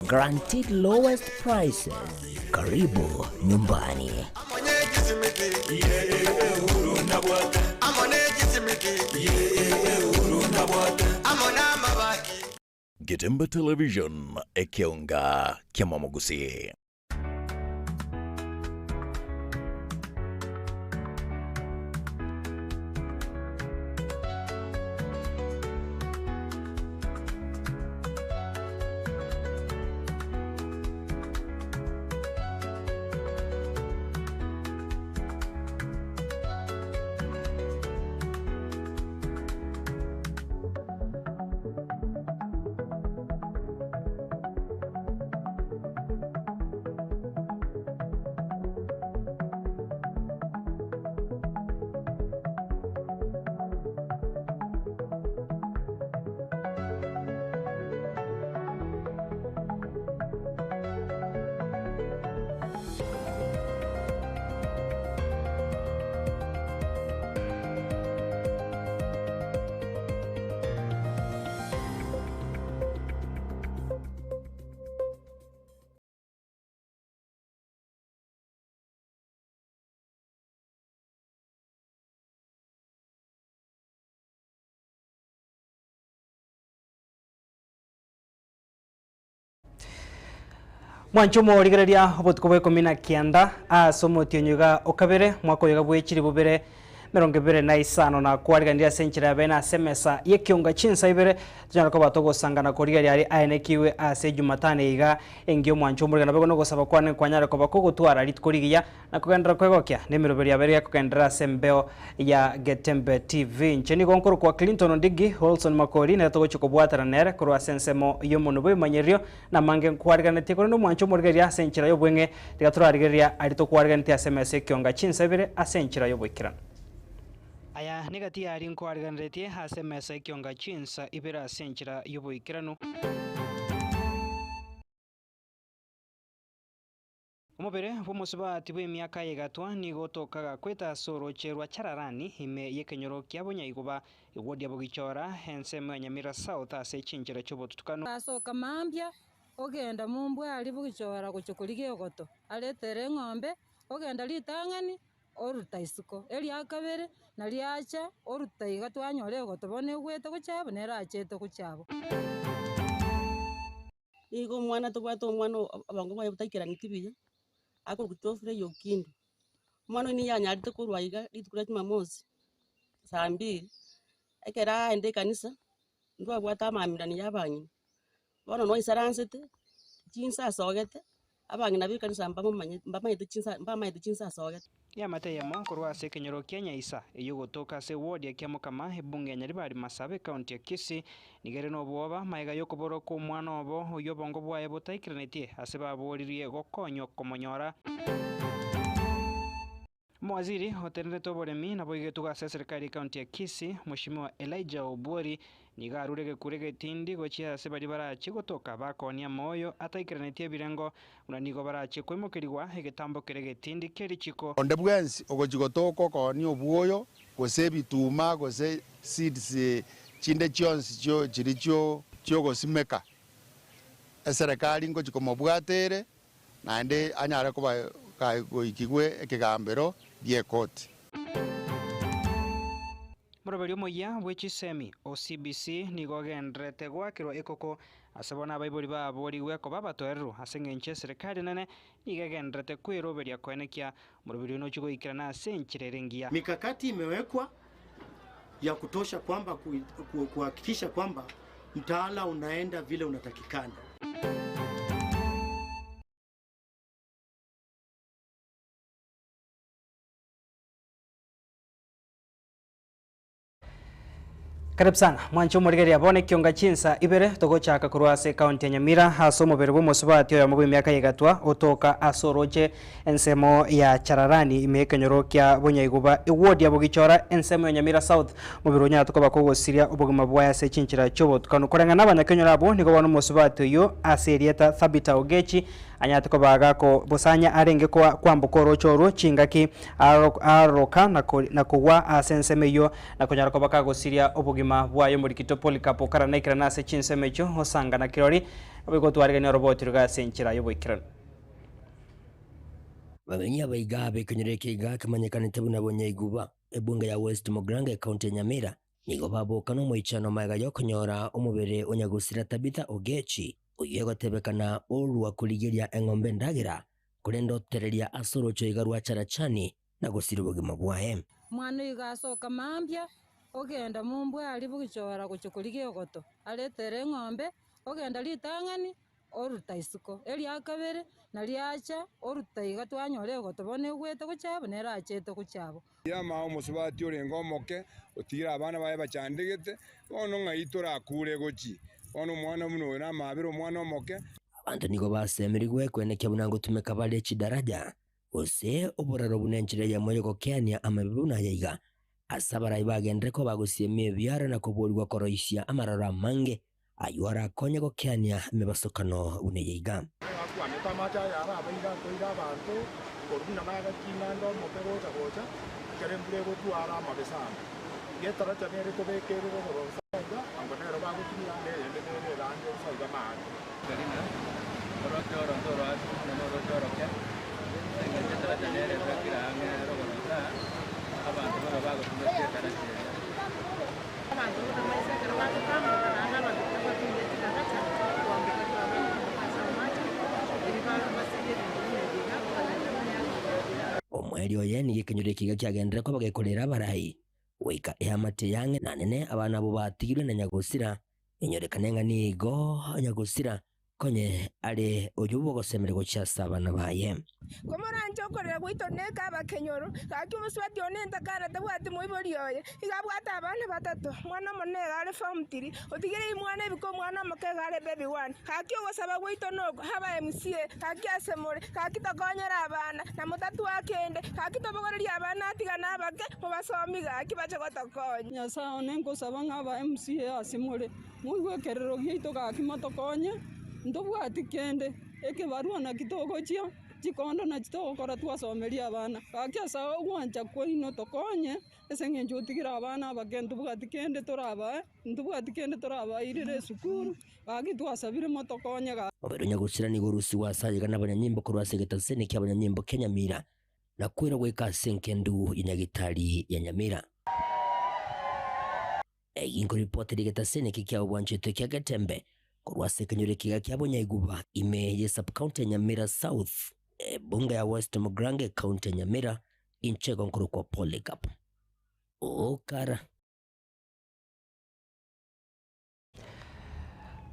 guaranteed lowest prices. Karibu nyumbani. Getembe Television ekionga kiamamugusi. Mwanchumo rigereria obotko komina kianda asomo tionyuga okabere mwako yoga bwechiri bubere 25 na kwariganira senchira bena semesa yekionga chinsa ibere tujana ko batogo sangana korigeria ari aenekiwe ase Jumatane iga engio mwanchumo rigana bego no gosaba kwane kwanyara ko bakogotwara ritkorigia na kugendera kwegokya nemiroberi abere yakukendera sembeo ya Getembe TV ncheni gonkoro kwa Clinton Ndigi Holson Makori na togo chukobwatara nere korwa sensemo yomonubo manyerio na mange kwariganete kono mwanchumo rigeria senchira yobwenge rigatura rigeria arito kwariganete SMS yekionga chinsa ibere asenchira yobwikira. Aya negati ari nkwariganirete hase mesa ikionga chinsa ibera senchira yubuikirano Omubere bumusiba tibwe myaka yegatwa nigotokaga kweta soro cherwa chararani ime yekenyoro kyabonya iguba igodi abugichora henseme Nyamira South ase chinchira chobotutukano asoka mambya ogenda mumbwe ali bugichora kuchukulige goto aletere ng'ombe ogenda litangani orutaisiko eli akabere naliacha orutaiga twanyore gotobone gwete kuchabo nerachete kuchabo igo mwana tobwato mwana abango baye butakirani tibiye ako kutofre yokindu mwana ni yanyarite kurwaiga litukura Jumamosi saa 2 ekera ende kanisa ndo bwata mamirani yabanyi bono no isaransete jinsa sogete abangina bikanisa mbamanyite chinsa sogete ya mateyamo korwa se kenyoro Kenya isa eyogotoka se ward ya Kyamukama ebunge nyaribari Masabe county ya Kisii nigere no bwoba maiga yokoboro ko mwana obo oyobongo bwaye butaikiranete ase baboririe gokonyo komonyora Mwaziri hotelere toboremi na boige tugase serikali county ya Kisii Mheshimiwa Elijah Obwori nigarurege kurege tindi gochia se bari barachi gotoka bakonia moyo ataikiranete birengo unanigo barachi kwimukirwa egetambo kerege tindi kerichiko onde bwensi ogojigotoko koni obwoyo gose bituma gose seeds chinde chionsi cho chiricho gosimeka serikali ngo chikomobwatere nande anyara kuba goikigwe ekigambero byekoti Muroberi omoya bwechisemi OCBC nigogendrete gwakirwa ekoko asabona abaibori baboriwe ko babatwerru asengenche serikali nene nigegendrete kwiroberia kwenekia muroberi no chigoikirana senchirerengia mikakati imewekwa ya kutosha kwamba kuhakikisha kwamba mtaala unaenda vile unatakikana. Karibu sana mwancho murigeria abone kionga chinsa ibere togochaka kurwase county ya Nyamira haso mubere bumosubati ya mugwi myaka yegatwa otoka asoroje ensemo ya chararani imekenyoro kya bonyaiguba eward ya bugichora ensemo ya Nyamira South mubiro nya tukoba kogosiria ubugima bwaya se chinchira chobo tukano korengana abanyakenyora abo nigo bano musubati yo aserieta Thabita Ogechi anyate ko bagako busanya arenge kwa kwambuko rochoro chingaki aroka na kugwa asensemeyo na kunyara ko bakagosiria ubugima obonyuma bwayo murikito Polycarp okaranikira nase chinsemecho osanga na kirori abiko twarigania roboti rugasenchira yo boikirana bamenyi abaiga bekenyereke iga kamanyekanite buna bonyaiguba ebunga ya West Mogrange county ya Nyamira nigo babokana moichano maiga yo kunyora umubere onyagusira Tabitha Ogechi ugiye gotebekana olwa kuligeria eng'ombe ndagira kurendo tereria asorocho igarwa charachani na gusira ubugima bwae mwana igasoka mambya ogenda mumbwe ali bugichora kuchukulige ogoto aletere ng'ombe ogenda litang'ani oruta isiko elia kabere na liacha oruta iga twanyore ogoto bone gwete guchabo nerachete guchabo yama omusubati orengo moke otira abana bae bachandigete bono ngaitora akure gochi bono mwana muno na mabiro mwana moke abantu nigo basemerigwe kwenekya bunango tumeka bale chidaraja ose oboraro bunenchire ya moyo Kenya amabibuna yaiga asabara ibagendreko bagusiemie byara na kubolwa koroisia amarara mange ayora konye Kenya mebasokano uneyaiga ameta yara abaida toida bantu oruna naga kinando mopego chagocha kerembure gotwara mabesana getara chanere to bekere go rosa angonero bago kinira ne rando saiga maani karina orotoro ndoro atu no orotoro ke getara chanere bakira ngero rosa abantu bago tumeke karate abantu bamaise karate kama na abantu batunde tikagacha kuambika omweli oyeni gikenyure kiga kyagendera ko bagekorera barayi wika ehamate yange nanene abana bo batigirwe na nyagusira inyorekanenga nigo nyagusira konye ale ojubo gosemerego cyasabana baye komoranje okorera gwitoneka abakenyoro kaki umuswati onenta kana tabwati muiboriyoye igabwata abana batatu mwana monega ale famtiri otigire imwana ebiko mwana makega ale baby one kaki ogosaba gwitonoko haba MCA kaki asemore kaki tokonyera abana na mutatu akende kaki tobogoreria abana atigana abake mubasomi gaki bache gotokonya nyasa onengo saba ngaba MCA asemore muigwekerero gito kaki motokonye ndobwati kende ekebarua na kitoko chia chikondo na chitoko kora twasomeria abana kakiasa ogwancha kwino tokonye esenge njutigira abana bagenda bwati kende toraba ndubwati kende toraba irire sukuru bagi twasabire motokonye ga oberonya gusira ni gurusi wasaje kana abanyanyimbo ko rwasegeta sene kya abanyanyimbo Kenya Mira na kwira gweka senkendu inyagitari ya Nyamira ingo report ligeta sene kya obwanchete kya Gatembe kurwase kenyure kiga kya bonyaiguba ime ye sub county Nyamira South bunga ya West Mogrange county Nyamira inchego nkuru kwa Polycarp okara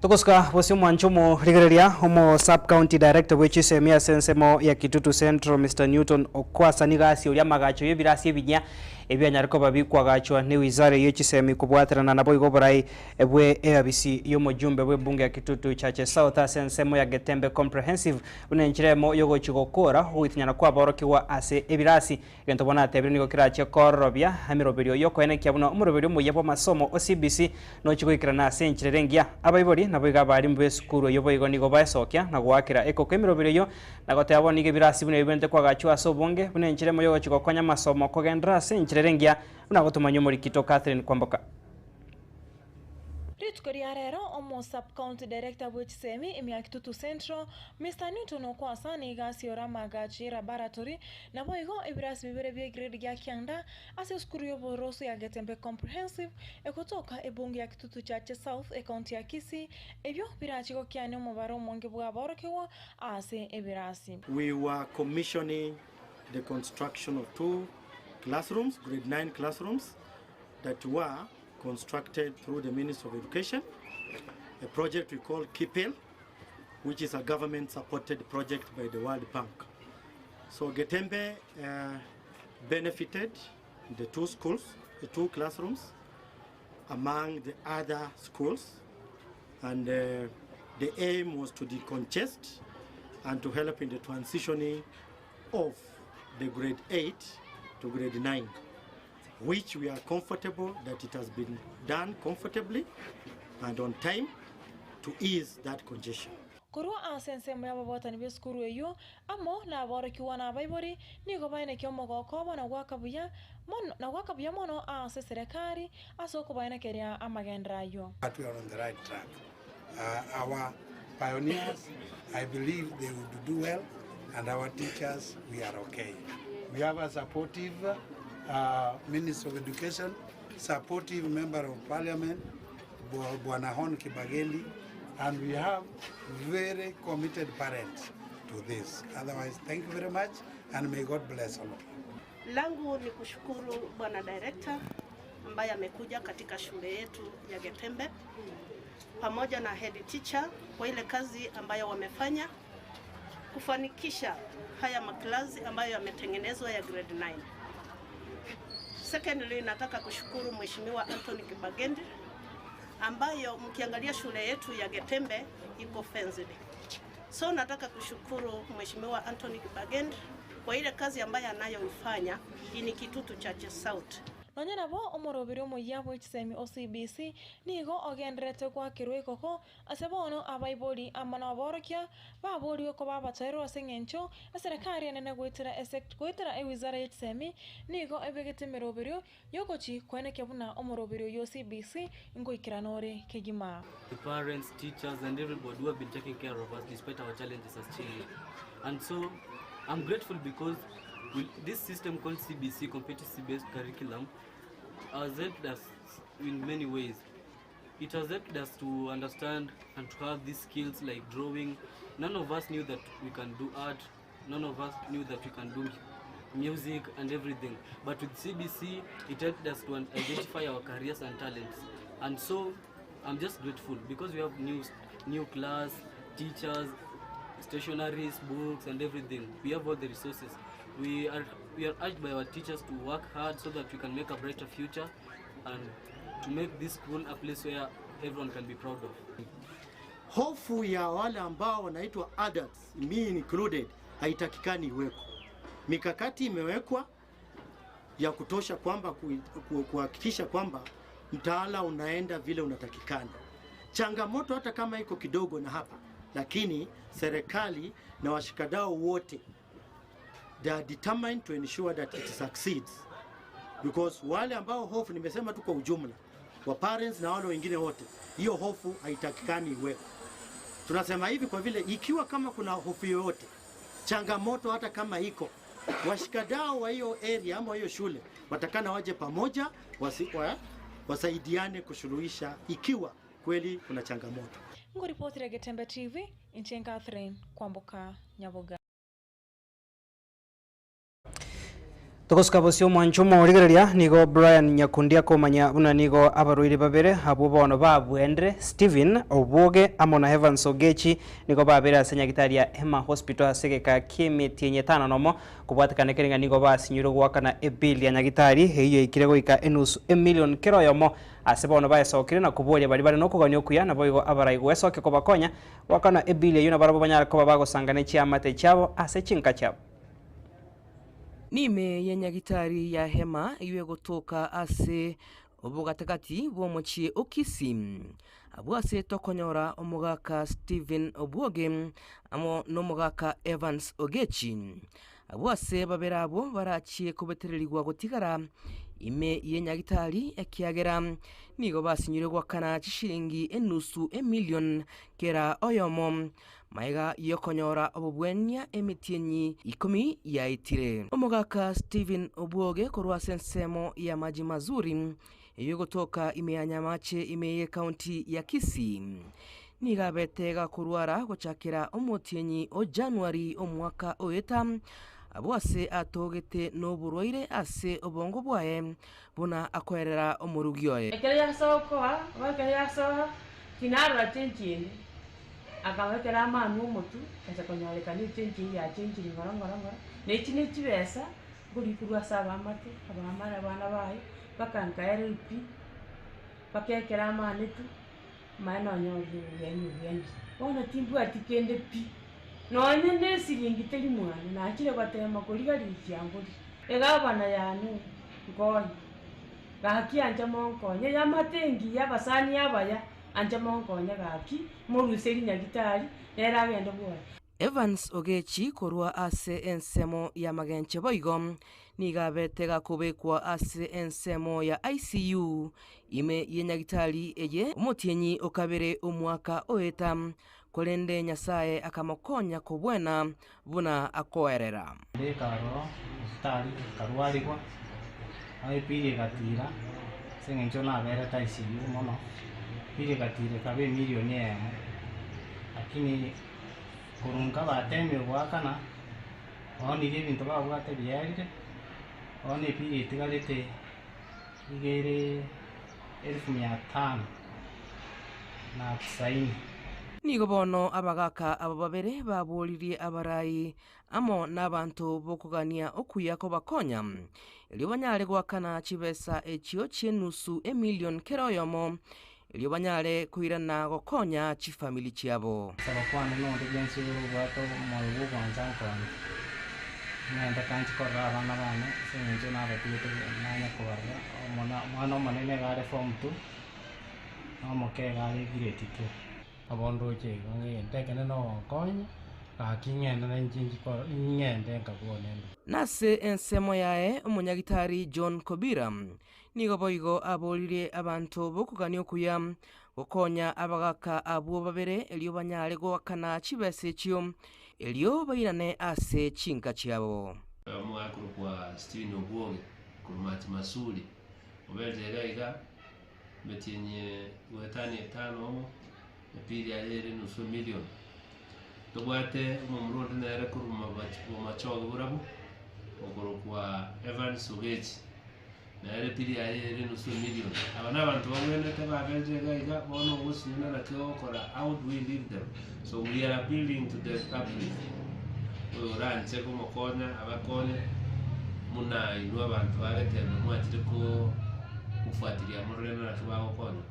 Tukuska wasi mwanchumo ligereria homo sub county director wechisemia sensemo ya Kitutu Central Mr Newton Okwasa nigasi ulia magacho yebirasi ebinya ebyanyariko babikwagachwa ne wizara yechisemi kubwaterana nabo igoborai ebwe ABC yomujumbe bwe bunge ya Kitutu Chache South sensemo ya Getembe comprehensive unenchiremo yogo chigokora huitinyana kwa borokiwa ase ebirasi gento bona tebiri niko kirache korobya hamiroberio yoko ene kyabuna umuroberio muyebo masomo OCBC no chigokirana senchirengia abayibori nabo igabari mbe sukuru yobo igo nigo baesokya na gwakira eko kemiroberio yo nagote aboni gebirasi bune bibente kwagachwa aso bunge unenchiremo yogo chigokonya masomo kogendra senchirengia unagotumanya muri kito Catherine Kwamboka Ritkoria rero omo sub county director wechisemi imya Kitutu Central Mr Newton Okwasa ni gasi ora magachi laboratory na boigo ibirasi bibere bye grade ya kyanda ase skuru yo boroso ya Getembe comprehensive ekotoka ebungi ya Kitutu Chache South e county ya Kisii ebyo birachiko kyane mu baro monge bwa borokewo ase ebirasi. We were commissioning the construction of 2 classrooms, grade 9 classrooms that were constructed through the Ministry of Education, a project we call KIPEL, which is a government-supported project by the World Bank. So Getembe benefited the 2 schools, the 2 classrooms, among the other schools, and the aim was to decongest and to help in the transitioning of the grade 8 to grade 9. Which we are comfortable that it has been done comfortably and on time to ease that congestion. korwa asensemo yababotani beskuru eyo amo naborokiwa nabaibori nigo baine kyomogoko na gwakabuya mono ase serikali asoko baine keria amagendera yo. But we are on the right track. Our pioneers, I believe they would do well, and our teachers, we are okay. We have a supportive Minister of Education, supportive Member of Parliament, Bwana Hon Kibagendi, and we have very committed parents to this. Otherwise, thank you very much, and may God bless all of you. Langu ni kushukuru Bwana Director ambaye amekuja katika shule yetu ya Getembe pamoja na head teacher kwa ile kazi ambayo wamefanya kufanikisha haya maklasi ambayo yametengenezwa ya grade 9. Secondly, nataka kushukuru Mheshimiwa Anthony Kibagendi ambayo mkiangalia shule yetu ya Getembe iko fenced. So nataka kushukuru Mheshimiwa Anthony Kibagendi kwa ile kazi ambayo anayoifanya ini Kitutu Church South. Nonyana bo omorobiri omoyabo ekisemi OCBC nigo ogenderete kwa kirwe koko asebono abaiboli amana borokia baboliwe ko babatero asengencho serikali enene gwitira ewizara ekisemi nigo ebegete merobiri yogochi kwene kebuna omorobiri yo OCBC ngoikira nore kegima. The parents, teachers and everybody who have been taking care of us despite our challenges as children. And so I'm grateful because this system called CBC, competency-based curriculum, has helped us in many ways. It has helped us to understand and to have these skills like drawing. None of us knew that we can do art. None of us knew that we can do music and everything. But with CBC, it helped us to identify our careers and talents. And so I'm just grateful because we have new class, teachers, stationaries, books and everything. We have all the resources. We are urged by our teachers to work hard so that we can make a brighter future and to make this school a place where everyone can be proud of. Hofu ya wale ambao wanaitwa adults, me included, haitakikani iweko. Mikakati imewekwa ya kutosha kwamba kuhakikisha kwamba mtaala unaenda vile unatakikana. Changamoto hata kama iko kidogo na hapa, lakini serikali na washikadau wote they are determined to ensure that it succeeds, because wale ambao hofu nimesema tu kwa ujumla wa parents na wale wengine wote, hiyo hofu haitakikani iwe. Tunasema hivi kwa vile ikiwa kama kuna hofu yoyote, changamoto hata kama iko, washikadau wa hiyo area ama hiyo shule watakana waje pamoja wasaidiane kusuluhisha ikiwa kweli kuna changamoto. Ngoripoti ya Getembe TV, Inchen Catherine Kwamboka Nyaboga. Tokoska bosio mwanchumo origereria nigo Brian Nyakundia komanya buna nigo abaruiri babere abo bono babwendre Steven Obwoge amona Evans Ogechi nigo babere asenya gitaria Emma Hospital asegeka kimitienye 5 nomo kubwatikana keringa nigo basinyuro gwakana ebili nyagitari heiyo ikirego ika enusu million kero yomo asebono bayesokire na kuboria bari no kuganya okuya na boigo abaraigwe soke kobakonya wakana ebili yuna barabo banyara ko babagosangana chiamate chabo asechinka chabo. Nime yenyagitari ya hema iwe gotoka ase obugatakati bwomochie okisi abwase tokonyora omugaka Steven Obwoge amo nomugaka Evans Ogechi abwase baberabo barachie kubetererigwa gotigara ime yenyagitari ekiagera nigo basinyire gwakana chishiringi enusu million kera oyomo maiga yokonyora obubwenya emitienyi 10 ya itire omugaka Steven Obwoge korwa sensemo ya maji mazuri yogotoka imeanya mache imeye county ya Kisii niga betega kurwara gochakira omotienyi o January omwaka oyeta abwase atogete no buroire ase obongo bwae buna akoerera omurugioye ekere soko bakere yaso kinara chenchini akawekera amanu umutu kaza konyolekana chenchini ya chenchini ngorongoro nechine chibesa gurikurwa saba amate abamara bana bayi bakankaere ipi bakekera amanetu maana nyonje yenyu bona timbu atikende pi nonye nesiringi teri mwana nakire batema kuriga rijanguri egabana yanu ngoyi gakianja monko nye yamatengi yabasani yabaya anja monkonya gaki moruseri nyagitari nera agende bwoye. Evans Ogechi korwa ase ensemo ya magenche boigo nigabetega kubekwa ase ensemo ya ICU ime yenyagitari eye omutienyi okabere omwaka oeta kolende nyasaye akamokonya kubwena buna akoerera ndekaro stari karwarigwa ai pige gatira sengencho na bere ta ICU mono pige gatire kabe milioni emo lakini kurunga bateme gwakana oni ibintu babwate byarire oni pige tigarete igere 1500 na 90 nigo bono abagaka abo babere baburirie abarai amo n'abantu bokugania okuya ko bakonya elio banyare gwakana chibesa echio chenusu emilion keroyomo elio banyare kuirana gokonya chifamili chiabo sabakwana no ndense urubato mu kwanza nkoni nenda kanchi korra abana bane senje n'abatuyete nanya kubarra mwana manene gare form 2 amoke gare grade 2 abondo che ngende no konya akingenda na njinji ko ngende ngabone nase ensemo yae umunyagitari John Kobira nigo boigo abolire abantu bokugania okuya gokonya abagaka abo babere elio banyare gwakana chibese chio elio bairane ase chinka chiabo mwakuru kwa Steven Obuoge kurumati masuli obelzega betinye wetani 5 pili alere nusu milioni tobwate umumrundi nere kuruma machogo burabu okoro kwa Evans Ogechi nere pili alere nusu milioni abana abantu babwene tebabelzega iga bono gusina nakyo kora how do we leave them so we are appealing to the public uranze kumukonya abakonya muna inu abantu bagetema mwatire ko kufuatilia mureno na tubago konya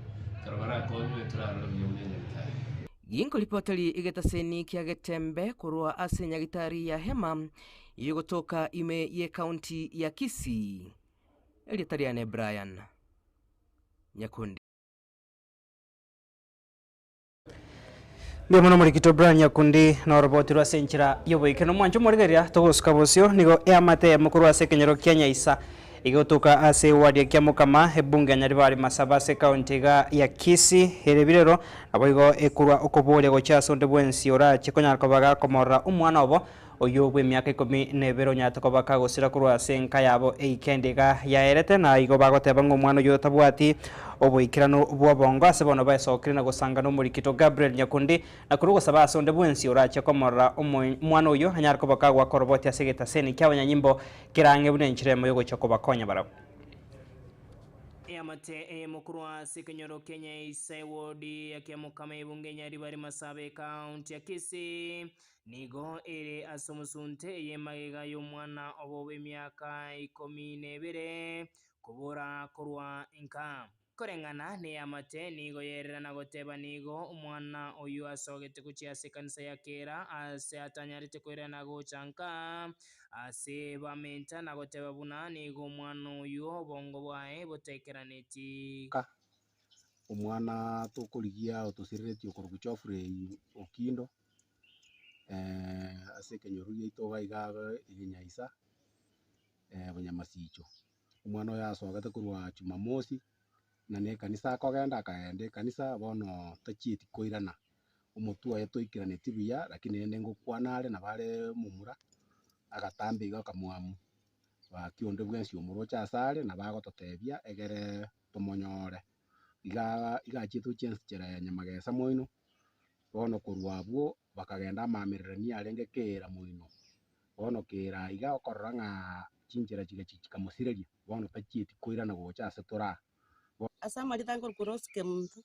karabara konyo turaro byumene bitari Yinko lipoteli igetaseni kia getembe kurua ase nyagitari ya hema yugotoka ime ye county ya Kisii Elitariane Brian Nyakundi Biamono murikito Brian Nyakundi na roboti rwa senchira yoboike no mwanjo murigeria togosuka bosio nigo eamate mukuru ase kenyero Kenya isa igotoka ase wadi ya mukama ebunge nyaribari masabase county ya Kisii herebirero aboigo ekurwa okobole gochaso ndebwensi ora chikonya kobaga komora umwana obo oyo bwe myaka 12 nyata kobaka gosira kurwa ase nka yabo eikendega yaerete na igo bagoteba ngo umwana oyo tabwati oboikirano bwabongo ase bono baesokirina gosanga no murikito Gabriel Nyakundi na kurugo sabaso ndebwensi ora chakomora umwana oyo anyar kobaka gwa koroboti ase getaseni kyabanyanyimbo kirange bunenchiremo yogo chakobakonya barabo Yamate mukuru wa Kenyoro Kenya isa wodi yakemukama ibunge nyari bari masabe county ya Kisii nigo ere asomusunte yemagega y'umwana obo b'emyaka 12 kubura kurwa inka korengana ne yamate nigo yerera nagoteba nigo umwana oyu asogete kuchiase kanisa ya kera ase atanyarite kwera nago chanka ase bamenta nagoteba buna nigo umwana oyu bongo bwae botekeraneti umwana tokorigia otosireti okoruguchofure okindo ase Kenyoro yitoga igaga inyaisa banyamasicho umwana oyo asogete kurwa Jumamosi na ne kanisa akogenda akaende kanisa bono tachieti koirana omutu ayo toikirane tibuya lakini ende ngokwanare na bare mumura agatambe iga kamwamu bakionde bwensi omurocha asare na bagototebia egere tomonyore iga chitu chance chera nyamagesa moino bono kurwabwo bakagenda mamirani arenge kera moino bono kera iga okoranga chinjira chikamusireri bono tachieti koirana gocha asetora asama litangor kuroske muntu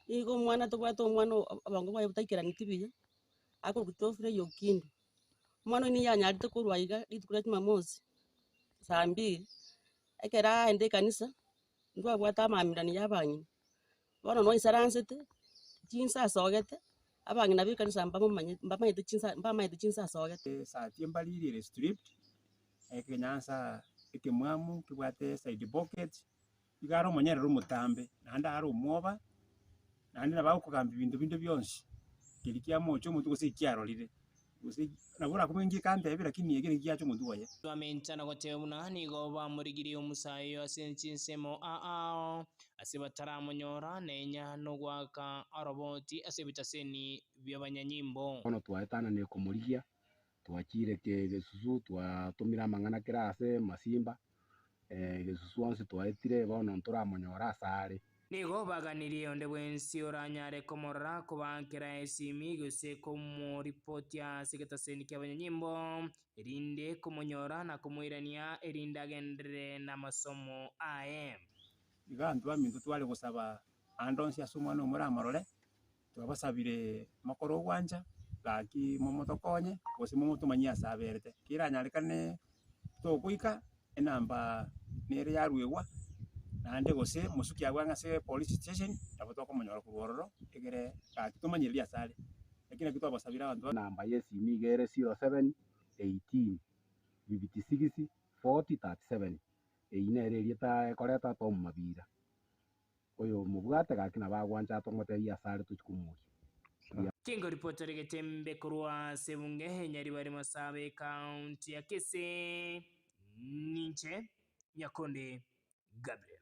igo mwana tobwato mwana abango baye butakirani tibiya ako kutofure yokindu mwana ni yanyarite kurwa iga litukura Jumamosi saa 2 ekera ende kanisa ndwa bwata mamirani yabanyi bono no isaransete chinsa sogete abangi nabi kanisa mbamanyite chinsa sogete saa tiembalire strip ekenyansa ekemwamu kibwate side pocket igaro monyerero mutambe nanda ari umwoba nandi nabagokogamba bintu byonsi kiri kia mocho omonto gose kiarorire gose nabora kumengi kandebe lakini egere kiacho omonto oye twamenyana goteba buna nigo bamurigirie omusayo ase enchinsemo ase bataramonyora nenya no gwaka aroboti ase bitaseni by'abanyanyimbo bono twaetana ne komorigia twachire ke gesusu twatumira amang'ana kirase masimba gesusu onse twaetire bono ntoramonyora asare nigo baganirie onde bwensi oranyare komorora kubankera esimi gose komoripoti ase getaseni ky'abanyanyimbo erinde kumonyora na kumuirania erinde agendere n'amasomo aye igantu baminto twale gusaba andonsi ase omwana omora amarore twabasabire makoro gwanja gaki momotokonye gose momotomanyia asaberete kiranyarekane togoika enamba nere yarwegwa nande gose musuki agwanga se police station abo tokomonyora kurororo egere gaki tomanyiria asare lakini kitu abasabira abantu namba yesimi gere 07 18 56 40 37 einere rieta koreta to mabira oyo mubwate gaki nabagwanja tomoteria asare tuchikumuki Kingo reporter Getembe kurwa sebunge nyari bari masabe county ya Kise ninche Nyakonde Gabriel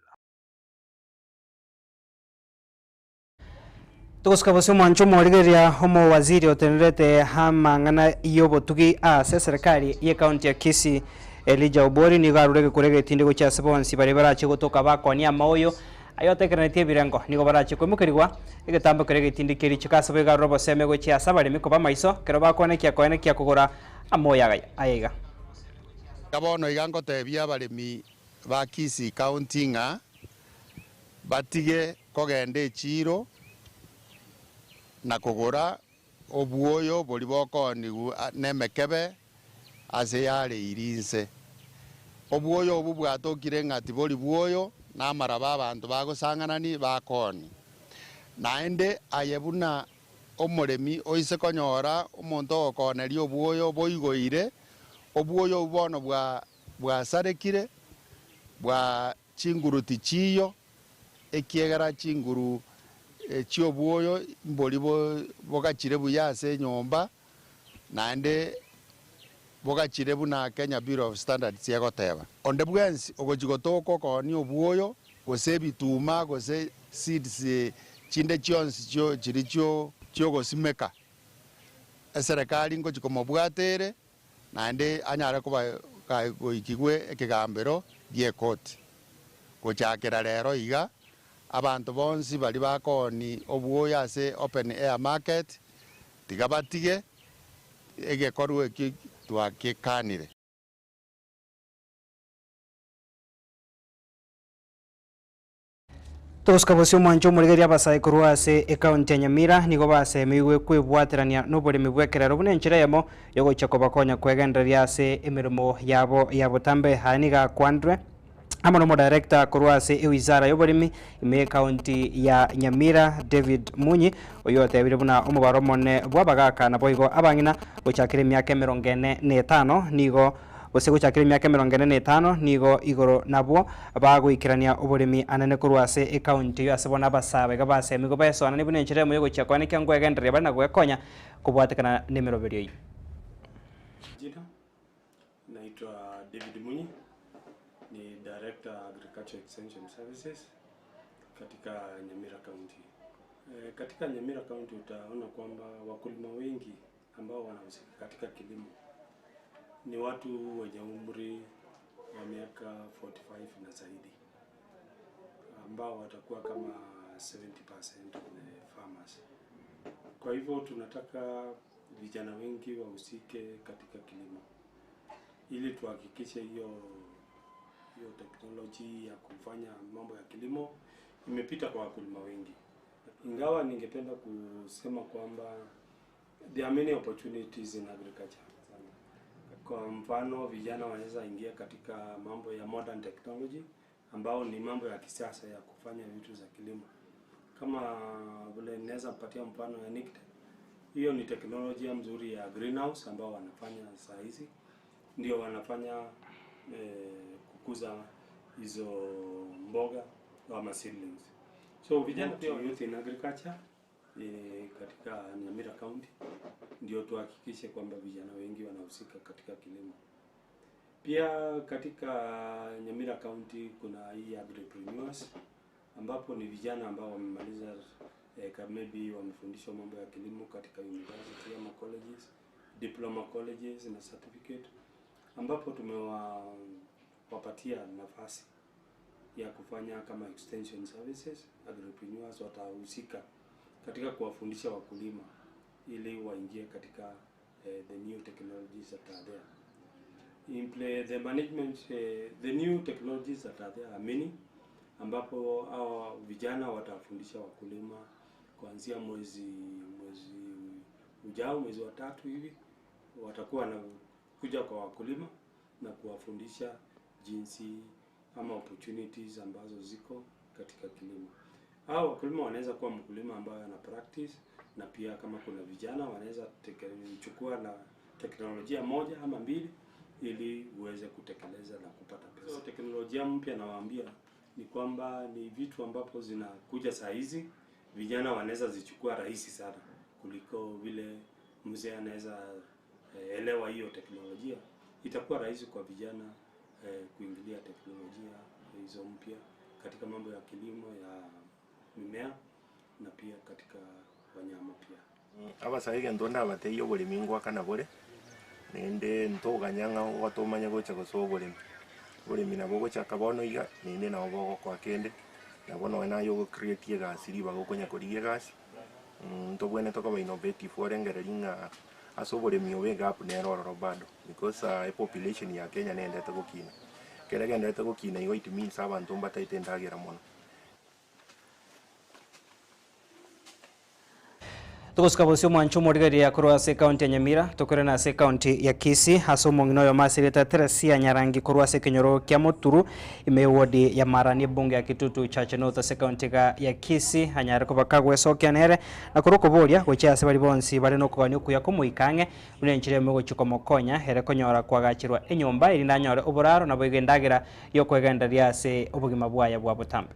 tugusikabose mwancho morigeria homo waziri otenerete hamang'ana yobotugi ase serikali ye county ya Kisii Elijah Obori nigo arurege kurege tindi gochase bonsi bari barache gotoka bakonia maoyo ayotekerenetie birengo nigo barache kwemukerigwa egetambo kerege tindi keri chikase bega robo seme gochiasa bari mikoba maiso kero bakonekia kugura amoya aiga kabono igango tebia baremi ba Kisii county ng'a batige kogenda echiro na kugura obuoyo bori bokoni nemekebe ase yare irinse obuoyo obu bwatokire ng'ati bori buoyo namaraba abantu bagosang'anani bakoni naende ayebuna omoremi oise konyora omonto ogokoneria obuoyo boigoire obuoyo bono bwasarekire bwa chinguruti chiyo ekiegera chinguru chiobuoyo mbori bogachire buya ase nyomba naende bogachire buna Kenya Bureau of Standards yegoteba onde bwensi ogochigotoko koni obuoyo gose ebituma gose seeds chinde chionsi chiricho chiogosimeka eserikali ngochikomobwatere naende anyare kuba goikigwe ekigambero giekoti gochakera rero iga abantu bonsi bari bakoni obuoyo ase open air market tiga batige egekorwa eki twakekanire tugusikabose mwancho morigeria abasae korwa ase ekaunti ya Nyamira nigo basemeirwe kwibwaterania noboremi bwekerero buna enchera yamo yogocha kobakonya kwegenderia ase emirimo yabo ya botambe haniga kwandre amono mo director korwa ase ewizara yoboremi ime county ya Nyamira David Munyi oyo atebire buna omubaro mone bwabagaka na boigo abang'ina gochakire emyaka 45 nigo gose gochakire emyaka 45 nigo igoro nabwo bagoikirania oboremi anene korwa ase ekaunti yo ase bona basabe gabasemi go besona ni buna enchera yo gocha kwane kyango egenderia bari na gwekonya kubwatekana nemero berio jina naitwa David Munyi ni Director Agriculture Extension Services katika Nyamira County. Katika Nyamira County utaona kwamba wakulima wengi ambao wanahusika katika kilimo ni watu wenye umri wa miaka 45 na zaidi ambao watakuwa kama 70% farmers. Kwa hivyo tunataka vijana wengi wahusike katika kilimo ili tuhakikishe hiyo teknoloji ya kufanya mambo ya kilimo imepita kwa wakulima wengi. Ingawa ningependa kusema kwamba there are many opportunities in agriculture. Kwa mfano vijana wanaweza ingia katika mambo ya modern technology ambao ni mambo ya kisasa ya kufanya vitu za kilimo. Kama vile naweza kupatia mfano ya NICTA. Hiyo ni teknolojia mzuri ya greenhouse ambao wanafanya saa hizi. Ndio wanafanya kukuza hizo mboga ama seedlings. So vijana pia youth in agriculture katika Nyamira County ndio tuhakikishe kwamba vijana wengi wanahusika katika kilimo. Pia katika Nyamira County kuna hii agripreneurs ambapo ni vijana ambao wamemaliza maybe wamefundishwa mambo ya kilimo katika university ama colleges, diploma colleges na certificate, ambapo tumewapatia nafasi ya kufanya kama extension services. Agripreneurs watahusika katika kuwafundisha wakulima ili waingie katika the new technologies that are there. The management, the new technologies that are there are many, ambapo hao vijana watafundisha wakulima kuanzia mwezi ujao, mwezi wa 3 hivi, watakuwa na kuja kwa wakulima na kuwafundisha jinsi ama opportunities ambazo ziko katika kilimo. Hao wakulima wanaweza kuwa mkulima ambaye ana practice, na pia kama kuna vijana wanaweza chukua na teknolojia moja ama mbili ili uweze kutekeleza na kupata pesa. So, teknolojia mpya nawaambia ni kwamba ni vitu ambapo zinakuja saa hizi, vijana wanaweza zichukua rahisi sana kuliko vile mzee anaweza elewa hiyo teknolojia. Itakuwa rahisi kwa vijana kuingilia teknolojia hizo mpya katika mambo ya kilimo ya mimea na pia katika wanyama pia. Abasaiga ndonda bateyo buri mingwa kana bore nende ntoganyanga watomanya gocha gosobore buri mina bogo cha kabono iga nende na bogo kwa kende nabono ena yo create gas riba gokonya koriye gas ntobwene toka ba innovative forengere ringa asobore miobe gap ne roro bado because a population ya Kenya nende tagokina kerega nende tagokina yo it means abantu mbataite ndagera mono. Tukusika bosio mwanchu morigari ya kurwa se county ya Nyamira tokore na se county ya Kisii haso mongino yo masirita Teresia Nyarangi kurwa se Kinyoro kya Muturu ime wodi ya Marani bunge ya Kitutu cha Chenota se county ya Kisii hanyare ko bakagwe sokya nere na kuruko bolia gocha se bali bonsi bali no kwani kuya ko muikange unenchire mego chiko mokonya here konyora kwagachirwa enyomba iri nanyore oboraro na boigendagira yo kwegenda ria se obugima bwaya bwa butambe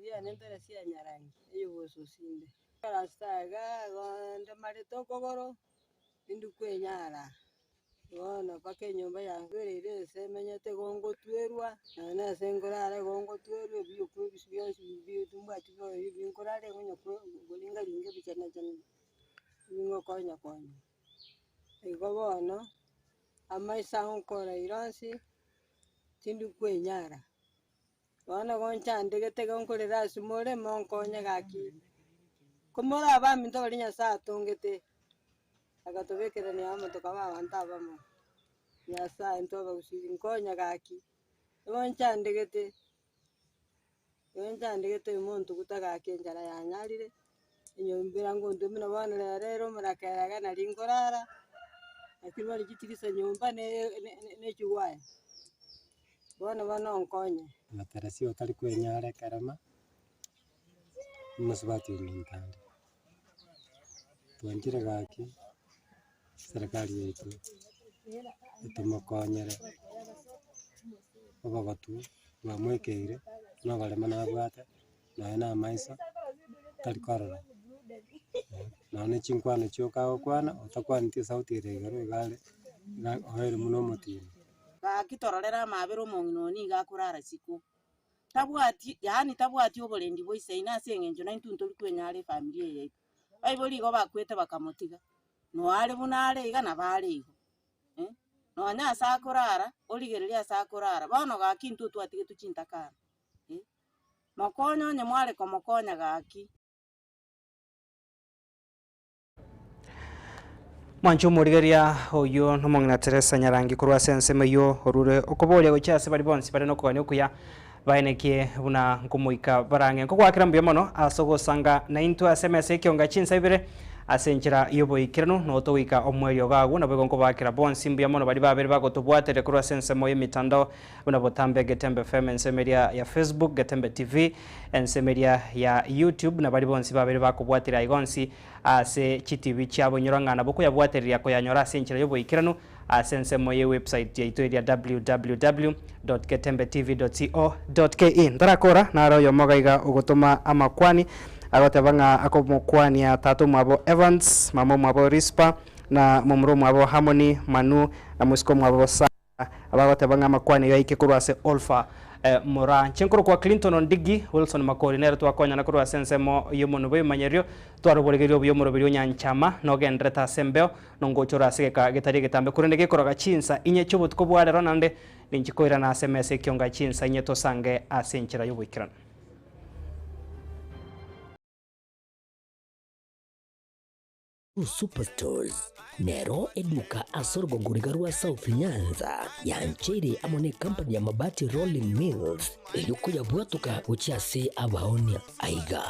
ya Teresia Nyarangi eyo bososinde Rastaga gonde marito kogoro indu kwenyara bona pake nyumba yangu rere semenyete gongo twerwa na sengorare gongo twerwe biyo kubisibyo biyo tumba tibo binkorare gonyo golinga linge bichana chana bingo konya ego bono amaisa onkora iransi tindu kwenyara bona goncha ndegete gonkorera simore monkonya gaki kumora abami ntogarinya saa tongete agatobekera ni ama tokaba abantu abamo nyasa ntoba usiri nkonya gaki yonchandegete umuntu gutaga kenjara yanyarire inyombira ngo ndumina bana rero murakeraga na ringorara akirwa rigitirisa nyumba ne chuwaya bana onkonya matarasi otari kwenyara karama musibati mintande tuanjire gaki serikali yetu itumukonyere obagatu bamwekeire no barema nabwate naye na maisa tari korora none chinkwano chioka kwana otakwanite sauti iregero igale ohere muno mutini gakitororera mabero monginoni gakurara siku tabwati oborendi boise ina sengenjo na intunto likwenyare familia yetu baiboli go bakwete bakamotiga no ale bunale iga na bale igo no nya sakurara oligereria sakurara bono gakintu twatige tuchintakana mokonyo nye mwale komokonya gaki Mwanchu murigeria oyo nomongina Teresa Nyarangi kurwa senseme yo orure okobolia gochase bali bonsi bali no kwani okuya baenekie buna nkumuika barange ko kwakira mbye mono asogo sanga na into SMS ekionga chinsa ibere asenchera yoboikirano no towika omweri ogagu na bwegonko bakira bonsi mbia mono bali babere bagotobwatere kuri asensemo yemitandao buna botambe Getembe FM ensemeria ya Facebook Getembe TV ensemeria ya YouTube na bali bonsi babere bakobwatira igonsi ase chitivi cyabo nyorangana boko yabwaterira ko yanyora asenchera yoboikirano asensemo ye website yaito ya www.getembetv.co.ke ndarakora naro yomogaiga ugotoma amakwani agotabanga akomokwani ya tatu mwabo Evans mamo mwabo Rispa na mumro mwabo Harmony Manu na musiko mwabo Sa abagotabanga amakwani yaike kurwase Olfa Mora chenkoro kwa Clinton Ondigi Wilson Makori nero twakonya na kurwa sensemo yomono be manyerio twaroboregerio byomoro biri nyanchama no gendreta sembeo no ngochora segeka getari getambe kurendege koroga chinsa inye chubut ko bware ronande ninchikoira na SMS kyonga chinsa inye tosange asenchira yobukirana Superstores nero eduka asorgo ngurigarua South Nyanza yanchere amone company ya mabati Rolling Mills eyuko yabwatuka uchiase abaonia aiga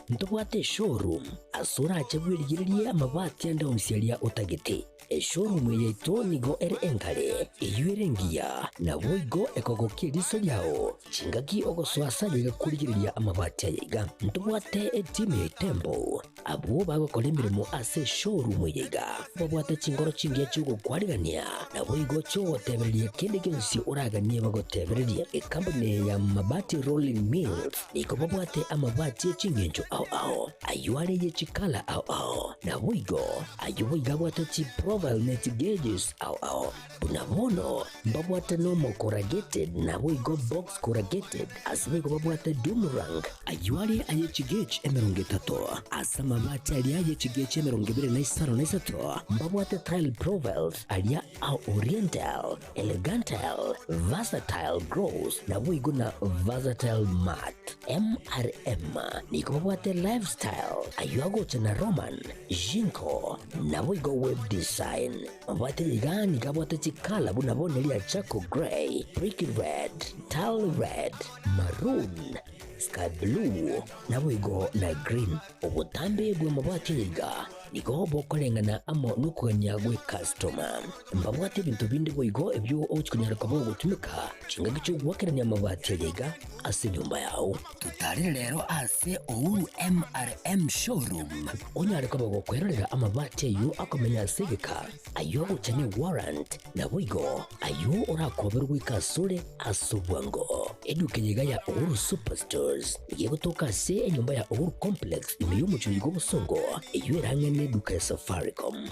ntobwate showroom asura achagwirigirie amabati anda umsialia utagete showroom yeito nigo ere engale eyuerengia na boigo ekogokie riso yao chingaki ogoswasa ligakurigiria amabati aiga ntobwate team Tembo abo bagokolemiremo ase showroom yiga babwate chingoro chingia chugo kwarigania na boigo cho teberia kende kensi uraganie bagoteberia company ya mabati Rolling Mills iko babwate amabati chingenjo au ayuare ye chikala au na boigo ayuiga bwate chi profile net gauges au bunabono babwate normal corrugated na boigo box corrugated asbigo babwate Dumarang ayuare aye chigage emeronge tato asama mabati alia ye chigage emeronge bire na isaro na isato babwate tile profiles alia au oriental elegantal versatile gross na boigo na versatile mat MRM niko babwate lifestyle ayuago chana Roman Jinko na boigo web design babwate ligani kabwate chikala bunabone lia Chaco Gray Brick Red Tile Red Maroon Sky Blue na boigo na green obutambe bwe mabwate liga niko bokolengana amo nukanya gwe customer mbabwate bintu bindi boigo ebyo ochikunyara kabo gutumika chinga gicho gwakeranya mabati liga ase nyumba yao tutari lero ase Ouru MRM showroom onyare kabo gukwerera amabati yu akomenya segeka ayo guchani warrant na boigo ayo urakoberwa ikasure asubwango edukenyiga ya Ouru Superstores yego toka se nyumba ya Ouru Complex imeyumu chuligo busongo iyo erangene duka ya Safaricom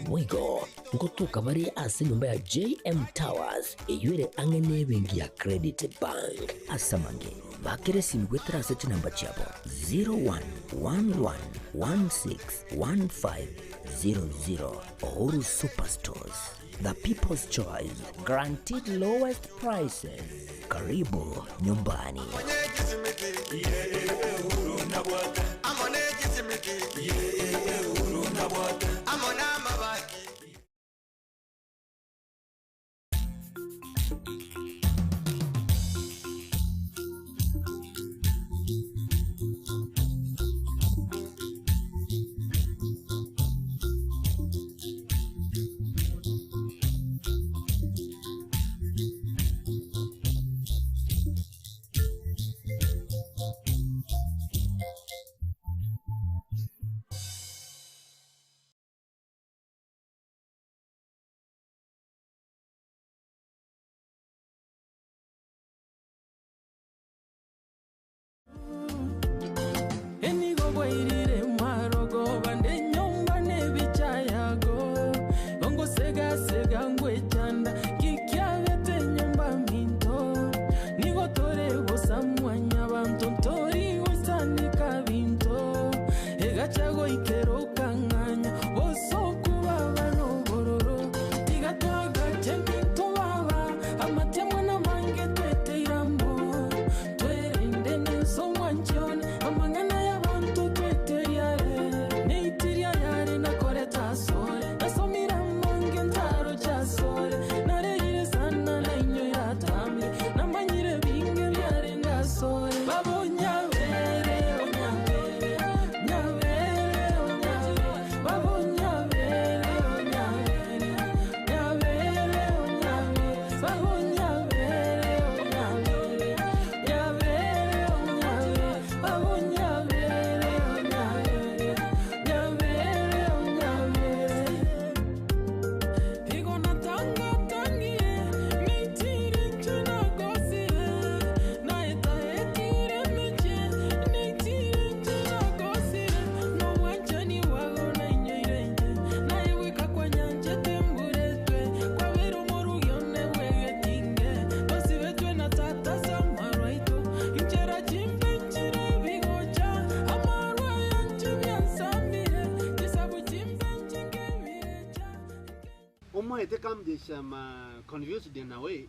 boigo ngotuka bari ase nyumba ya JM Towers iyo ere angene bengi ya Credit Bank asamange bakere simgwetera sete namba chabo 0111161500 Ouru Superstores, the people's choice, guaranteed lowest prices. Karibu nyumbani. Omo ete kamjesha ma confused in a way.